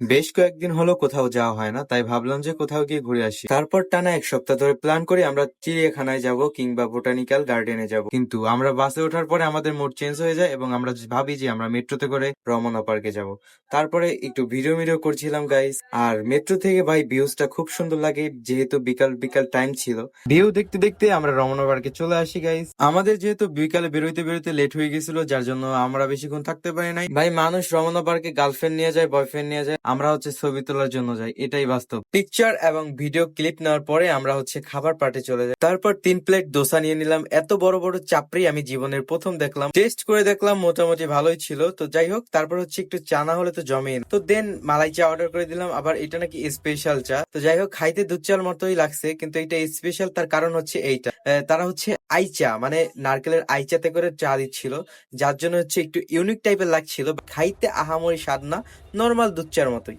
বেশ কয়েকদিন হলো কোথাও যাওয়া হয় না, তাই ভাবলাম যে কোথাও গিয়ে ঘুরে আসি। তারপর টানা 1 সপ্তাহ ধরে প্ল্যান করি আমরা চিড়িয়াখানায় যাব কিংবা বোটানিক্যাল গার্ডেনে যাব, কিন্তু আমরা বাসে ওঠার পরে আমাদের মুড চেঞ্জ হয়ে যায় এবং আমরা ভাবি যে আমরা মেট্রোতে করে রমনা পার্কে যাব। তারপরে একটু ভিডিও ভিডিও করছিলাম গাইস, আর মেট্রো থেকে ভাই ভিউজটা খুব সুন্দর লাগে, যেহেতু বিকাল বিকাল টাইম ছিল। ভিউ দেখতে দেখতে আমরা রমনা পার্কে চলে আসি গাইস। আমাদের যেহেতু বিকালে বেরোইতে বেরোইতে লেট হয়ে গেছিল, যার জন্য আমরা বেশিক্ষণ থাকতে পারি নাই। ভাই, মানুষ রমনা পার্কে গার্লফ্রেন্ড নিয়ে যায়, বয়ফ্রেন্ড নিয়ে যায়, আমরা হচ্ছে ছবি তোলার জন্য যাই, এটাই বাস্তব। পিকচার এবং ভিডিও ক্লিপ নেওয়ার পরে আমরা হচ্ছে খাবার পার্টে চলে যাই। তারপর 3 প্লেট ডোসা নিয়ে নিলাম। এত বড় বড় চাপড়ি আমি জীবনের প্রথম দেখলাম। টেস্ট করে দেখলাম মোটামুটি ভালোই ছিল। তো যাই হোক, তারপর হচ্ছে একটু চা না হলে তো জমে না। তো দেন মালাই চা অর্ডার করে দিলাম। আবার এটা নাকি স্পেশাল চা। তো যাই হোক, খাইতে দুধ চার মতোই লাগছে, কিন্তু এটা স্পেশাল। তার কারণ হচ্ছে এইটা, তারা হচ্ছে আইচা মানে নারকেলের আইচাতে করে চা দিচ্ছিল, যার জন্য হচ্ছে একটু ইউনিক টাইপের লাগছিল। খাইতে আহামরি স্বাদ না, নর্মাল দুধ চার মতোই।